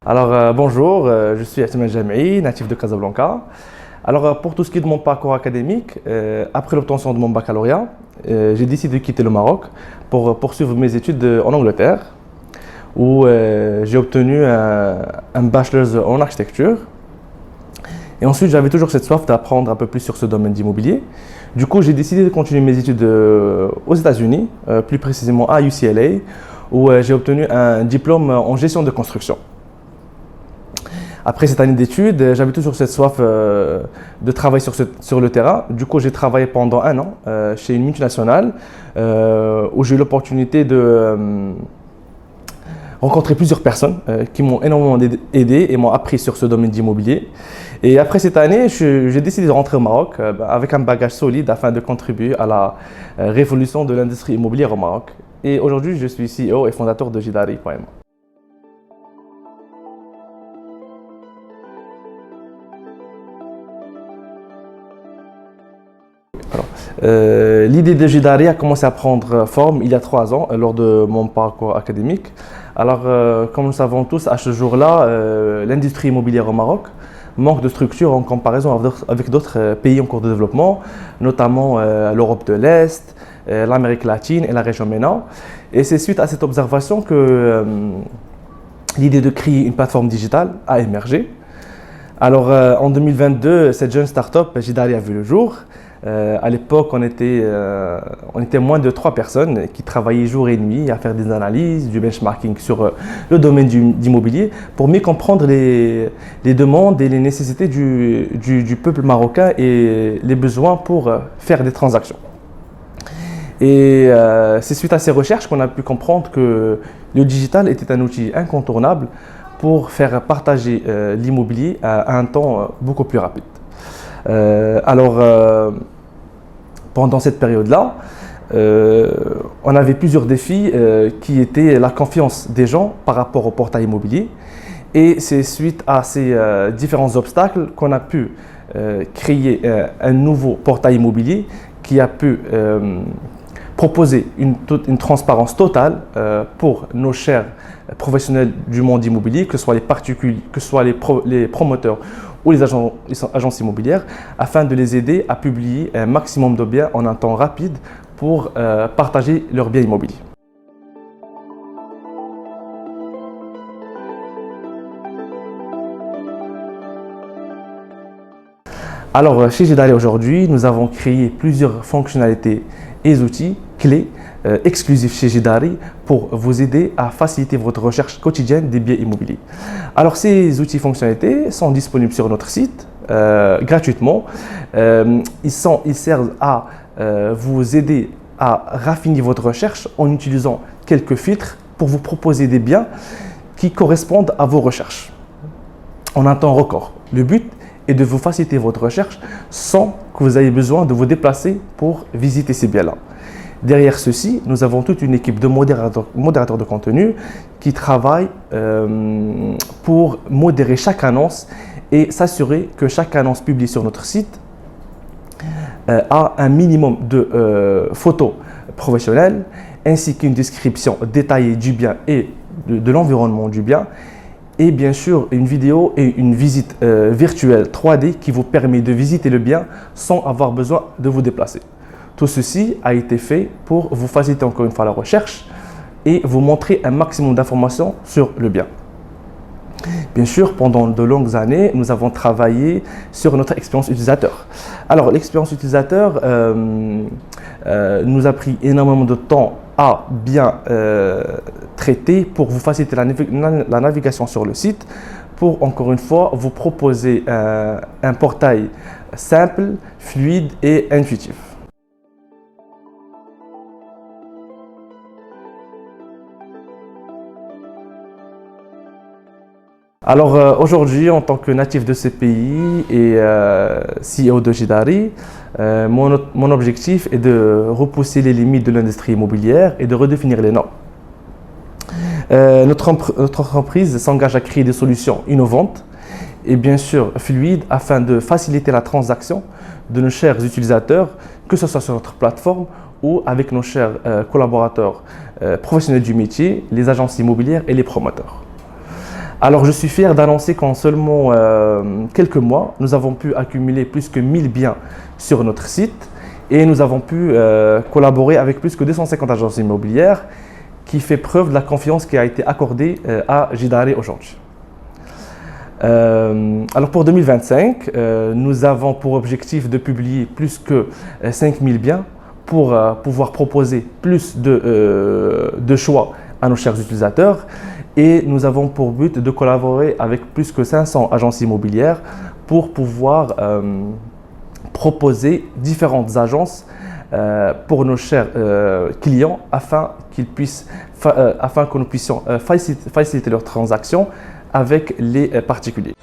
Bonjour, je suis Asma Jamei, natif de Casablanca. Pour tout ce qui est de mon parcours académique, après l'obtention de mon baccalauréat, j'ai décidé de quitter le Maroc pour poursuivre mes études en Angleterre, où j'ai obtenu un bachelor's en architecture. Et ensuite, j'avais toujours cette soif d'apprendre un peu plus sur ce domaine d'immobilier. Du coup, j'ai décidé de continuer mes études aux États-Unis, plus précisément à UCLA, où j'ai obtenu un diplôme en gestion de construction. Après cette année d'études, j'avais toujours cette soif de travailler sur le terrain. Du coup, j'ai travaillé pendant un an chez une multinationale où j'ai eu l'opportunité de rencontrer plusieurs personnes qui m'ont énormément aidé et m'ont appris sur ce domaine d'immobilier. Et après cette année, j'ai décidé de rentrer au Maroc avec un bagage solide afin de contribuer à la révolution de l'industrie immobilière au Maroc. Et aujourd'hui, je suis CEO et fondateur de Jidari.ma. L'idée de Jidari a commencé à prendre forme il y a 3 ans lors de mon parcours académique. Comme nous le savons tous, à ce jour-là, l'industrie immobilière au Maroc manque de structure en comparaison avec d'autres pays en cours de développement, notamment l'Europe de l'Est, l'Amérique latine et la région MENA. Et c'est suite à cette observation que l'idée de créer une plateforme digitale a émergé. En 2022, cette jeune start-up, Jidari, a vu le jour. À l'époque, on était moins de 3 personnes qui travaillaient jour et nuit à faire des analyses, du benchmarking sur le domaine d'immobilier pour mieux comprendre les demandes et les nécessités du peuple marocain et les besoins pour faire des transactions. Et c'est suite à ces recherches qu'on a pu comprendre que le digital était un outil incontournable pour faire partager l'immobilier à un temps beaucoup plus rapide. Pendant cette période-là, on avait plusieurs défis qui étaient la confiance des gens par rapport au portail immobilier. Et c'est suite à ces différents obstacles qu'on a pu créer un nouveau portail immobilier qui a pu proposer une transparence totale pour nos chers professionnels du monde immobilier, que ce soit les particuliers, que ce soit les promoteurs ou les agences immobilières, afin de les aider à publier un maximum de biens en un temps rapide pour partager leurs biens immobiliers. Chez Jidari aujourd'hui, nous avons créé plusieurs fonctionnalités et outils clés exclusifs chez Jidari pour vous aider à faciliter votre recherche quotidienne des biens immobiliers. Ces outils fonctionnalités sont disponibles sur notre site gratuitement. Ils servent à vous aider à raffiner votre recherche en utilisant quelques filtres pour vous proposer des biens qui correspondent à vos recherches en un temps record. Le but est de vous faciliter votre recherche sans que vous ayez besoin de vous déplacer pour visiter ces biens-là. Derrière ceci, nous avons toute une équipe de modérateurs de contenu qui travaillent pour modérer chaque annonce et s'assurer que chaque annonce publiée sur notre site a un minimum de photos professionnelles ainsi qu'une description détaillée du bien et de l'environnement du bien, et bien sûr une vidéo et une visite virtuelle 3D qui vous permet de visiter le bien sans avoir besoin de vous déplacer. Tout ceci a été fait pour vous faciliter encore une fois la recherche et vous montrer un maximum d'informations sur le bien. Bien sûr, pendant de longues années, nous avons travaillé sur notre expérience utilisateur. L'expérience utilisateur nous a pris énormément de temps à bien traiter pour vous faciliter la navigation sur le site, pour encore une fois vous proposer un portail simple, fluide et intuitif. Aujourd'hui, en tant que natif de ce pays et CEO de Jidari, mon objectif est de repousser les limites de l'industrie immobilière et de redéfinir les normes. Notre entreprise s'engage à créer des solutions innovantes et bien sûr fluides afin de faciliter la transaction de nos chers utilisateurs, que ce soit sur notre plateforme ou avec nos chers collaborateurs professionnels du métier, les agences immobilières et les promoteurs. Alors, je suis fier d'annoncer qu'en seulement quelques mois, nous avons pu accumuler plus que 1000 biens sur notre site et nous avons pu collaborer avec plus que 250 agences immobilières qui fait preuve de la confiance qui a été accordée à Jidari aujourd'hui. Alors pour 2025, nous avons pour objectif de publier plus que 5000 biens pour pouvoir proposer plus de choix à nos chers utilisateurs. Et nous avons pour but de collaborer avec plus que 500 agences immobilières pour pouvoir proposer différentes agences pour nos chers clients afin que nous puissions faciliter leurs transactions avec les particuliers.